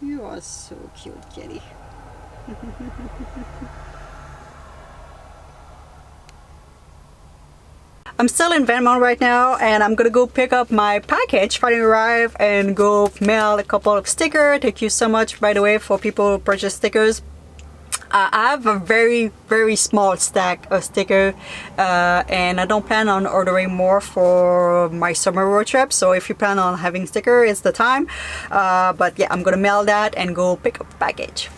You are so cute, kitty. I'm still in Vermont right now, and I'm gonna go pick up my package, finally arrive, and go mail a couple of stickers. Thank you so much, by the way, for people who purchase stickers. I have a very small stack of stickers, and I don't plan on ordering more for my summer road trip. So if you plan on having sticker, it's the time. But yeah, I'm gonna mail that and go pick up the package.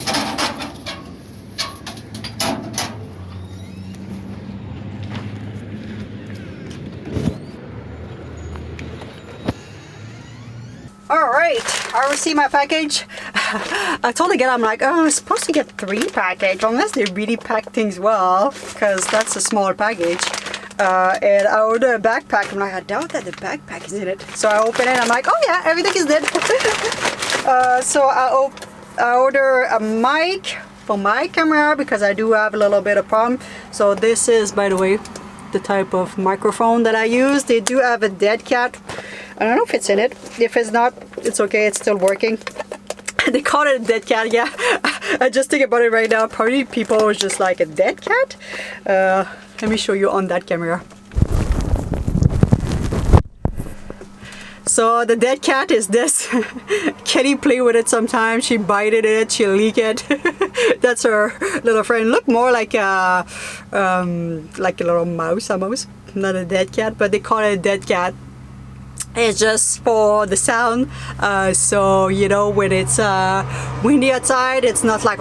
Alright, I received my package. I told the guy, I'm like, oh, I'm supposed to get 3 packages unless they really pack things well, because that's a small package. And I ordered a backpack. I'm like, I doubt that the backpack is in it. So I open it, I'm like, oh yeah, everything is in. So I order a mic for my camera because I do have a little bit of problem. So this is, by the way, the type of microphone that I use. They do have a dead cat. I don't know if it's in it. If it's not, it's okay, it's still working. They call it a dead cat, yeah. I just think about it right now. Probably people are just like, a dead cat? Let me show you on that camera. So the dead cat is this. Kitty play with it sometimes. She bited it, she lick it. That's her little friend. Look more like a little mouse almost. Not a dead cat, but they call it a dead cat. It's just for the sound, so you know, when it's windy outside, it's not like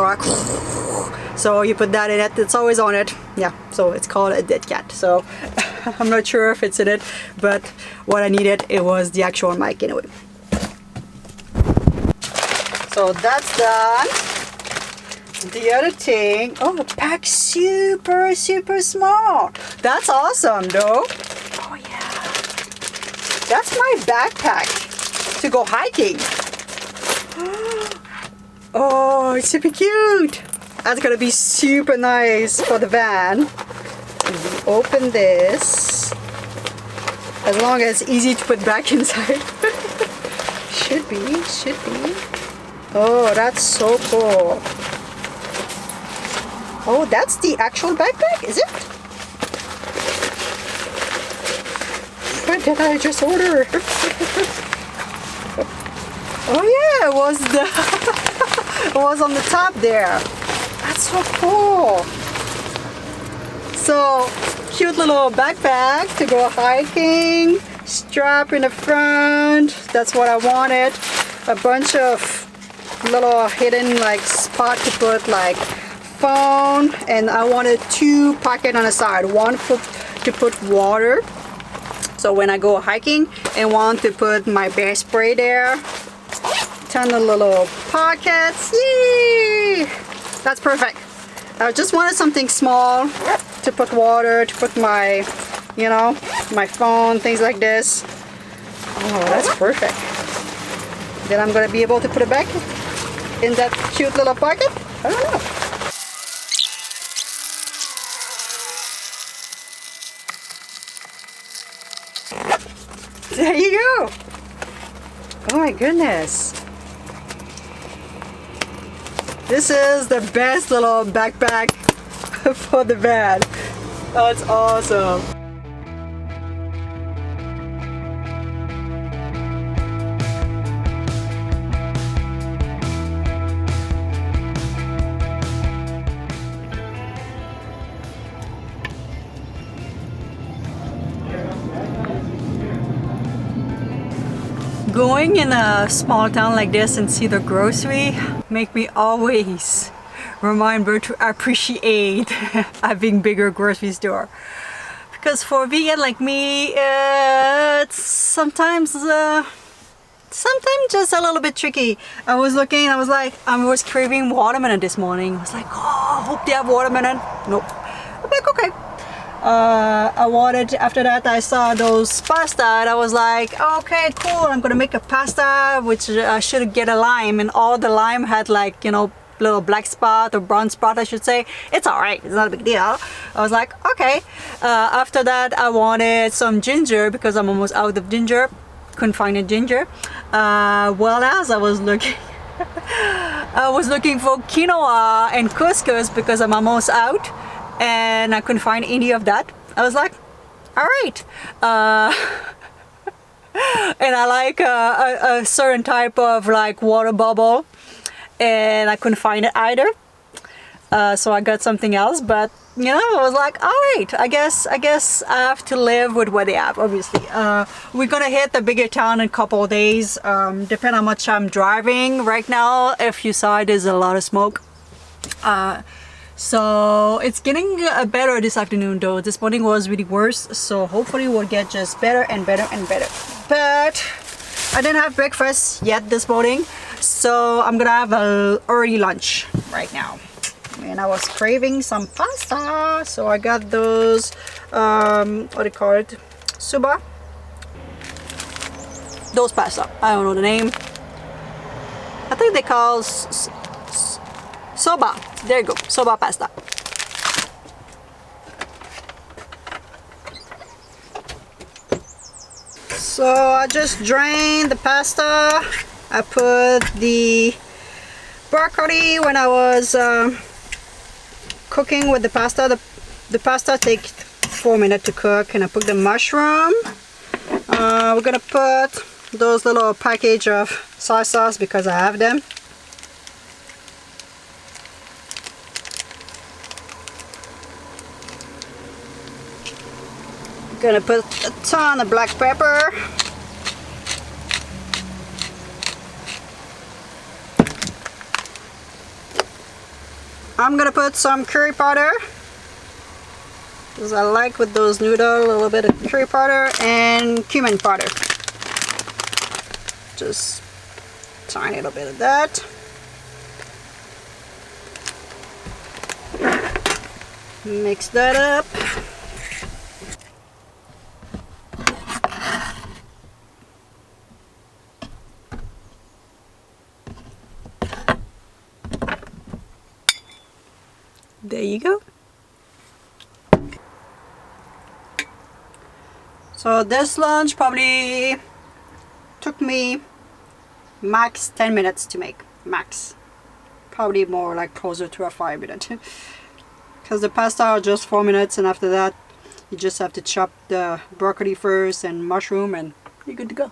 so you put that in it, it's always on it. Yeah, so it's called a dead cat. So I'm not sure if it's in it, but what I needed, it was the actual mic anyway. So that's done. The other thing, oh, the pack's super small. That's awesome though. Oh yeah. That's my backpack to go hiking. Oh, it's super cute. That's gonna be super nice for the van. We open this. As long as it's easy to put back inside. Should be. Oh, that's so cool. Oh, that's the actual backpack, is it? What did I just order? Oh yeah, it was it was on the top there. That's so cool. So cute little backpack to go hiking. Strap in the front. That's what I wanted. A bunch of little hidden like spot to put like phone, and I wanted 2 pockets on the side. One to put water. So when I go hiking and want to put my bear spray there, ton of little pockets. Yay! That's perfect. I just wanted something small to put water, to put my, you know, my phone, things like this. Oh, that's perfect. Then I'm gonna be able to put it back in that cute little pocket. I don't know. There you go. Oh my goodness. This is the best little backpack for the van. Oh, it's awesome. Going in a small town like this and see the grocery make me always remember to appreciate having bigger grocery store, because for a vegan like me, it's sometimes just a little bit tricky. I was looking, I was craving watermelon this morning. I was like, oh, I hope they have watermelon. Nope. I'm like, okay. I wanted, after that I saw those pasta and I was like, okay, cool, I'm gonna make a pasta, which I should get a lime, and all the lime had like, you know, little black spot or brown spot, I should say. It's alright, it's not a big deal. I was like, okay. After that I wanted some ginger because I'm almost out of ginger. Couldn't find a ginger. Well, as I was looking I was looking for quinoa and couscous because I'm almost out, and I couldn't find any of that. I was like, all right. And I like a certain type of like water bubble, and I couldn't find it either. So I got something else, but you know, I was like, all right, I guess I have to live with what they have. Obviously, we're gonna hit the bigger town in a couple of days. Depending on how much I'm driving right now. If you saw, there's a lot of smoke. So it's getting better this afternoon though. This morning was really worse, so hopefully we'll get just better and better and better. But I didn't have breakfast yet this morning, so I'm gonna have an early lunch right now. And I was craving some pasta, so I got those, what do you call it, soba? Those pasta, I don't know the name. I think they call soba. There you go, soba pasta. So I just drained the pasta. I put the broccoli when I was cooking with the pasta. The pasta takes 4 minutes to cook, and I put the mushroom. We're gonna put those little package of soy sauce because I have them. Gonna put a ton of black pepper. I'm gonna put some curry powder because I like with those noodles a little bit of curry powder and cumin powder. Just tiny little bit of that. Mix that up. There you go. So this lunch probably took me max 10 minutes to make. Max. Probably more like closer to a 5 minute. Because the pasta are just 4 minutes, and after that you just have to chop the broccoli first and mushroom, and you're good to go.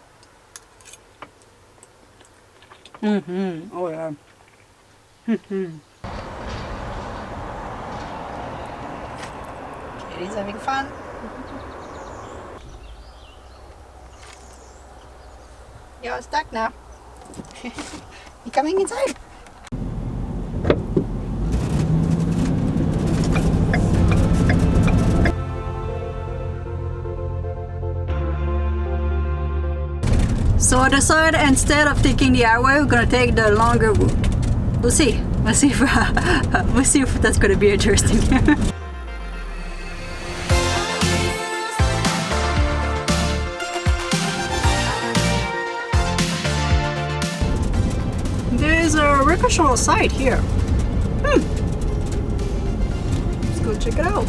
Oh yeah. Katie's having fun. You're stuck now. You coming inside? So I decided instead of taking the highway, we're gonna take the longer route. We'll see. We'll see if that's gonna be interesting. There's a recreational site here. Let's go check it out.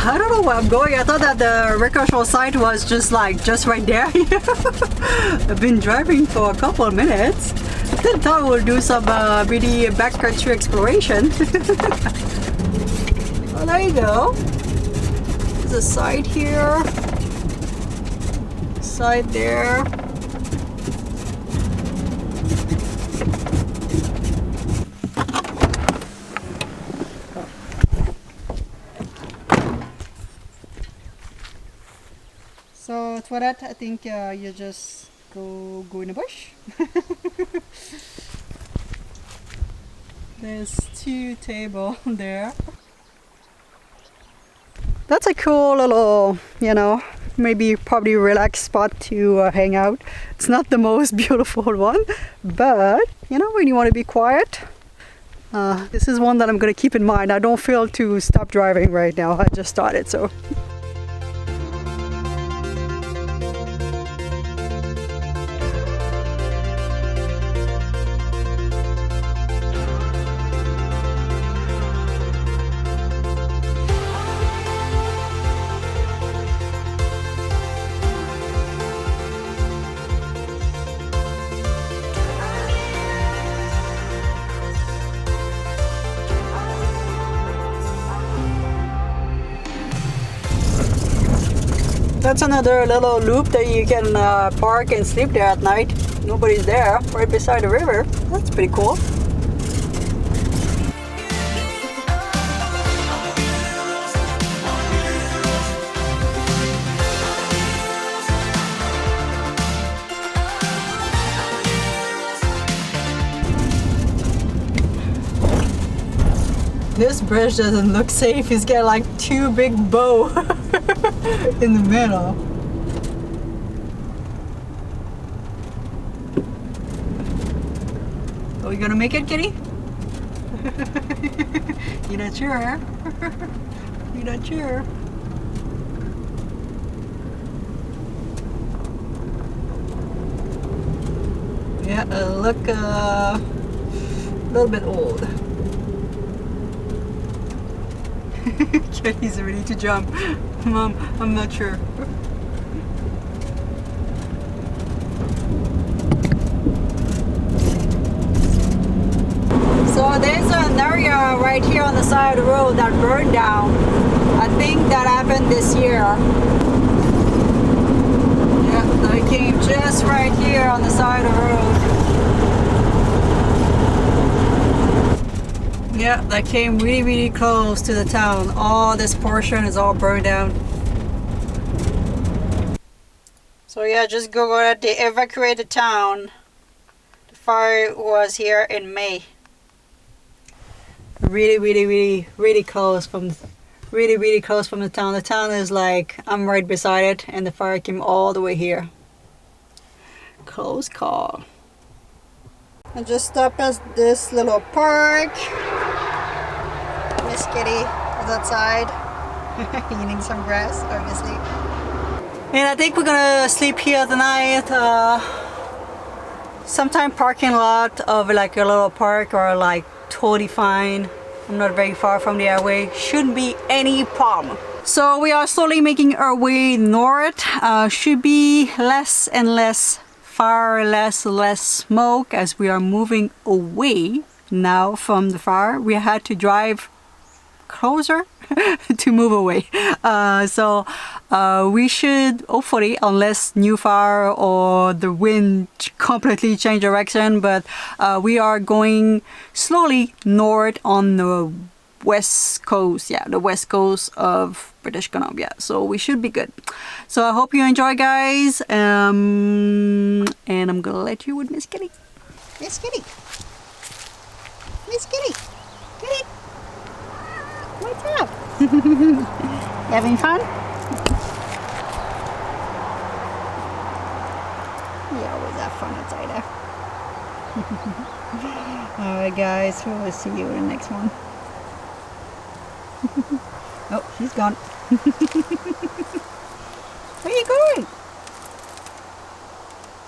I don't know where I'm going. I thought that the recreational site was just right there. I've been driving for a couple of minutes. I thought we'll do some really backcountry exploration. Well, there you go. There's a site here. Site there. So for that, I think you just go in the bush. There's 2 tables there. That's a cool little, maybe probably relaxed spot to hang out. It's not the most beautiful one, but when you want to be quiet, this is one that I'm going to keep in mind. I don't feel to stop driving right now. I just started, so. That's another little loop that you can park and sleep there at night. Nobody's there, right beside the river. That's pretty cool. This bridge doesn't look safe. He's got like two big bow in the middle. Are we gonna make it, kitty? You're not sure? You're not sure? Yeah, look a little bit old. Kitty's ready to jump. Mom, I'm not sure. So there's an area right here on the side of the road that burned down. I think that happened this year. Yeah, they came just right here on the side of the road. Yeah, that came really close to the town. All this portion is all burned down. So yeah, just Google it. They evacuated the town. The fire was here in May. Really close from really close from the town. The town is like, I'm right beside it, and the fire came all the way here. Close call. I just stopped at this little park. Miss Kitty is outside eating some grass, obviously. And I think we're gonna sleep here tonight. Sometime parking lot of like a little park or like totally fine. I'm not very far from the airway. Shouldn't be any problem. So we are slowly making our way north. Should be less and less fire, less smoke as we are moving away now from the fire. We had to drive closer to move away. So we should hopefully, unless new fire or the wind completely change direction, but we are going slowly north on the west coast. Yeah, the west coast of British Columbia. So we should be good. So I hope you enjoy, guys. And I'm gonna let you with Miss Kitty. Miss Kitty. Miss Kitty. Kitty. What's up? You having fun? You always have fun outside there. Alright guys, we'll see you in the next one. Oh, she's gone. Where are you going?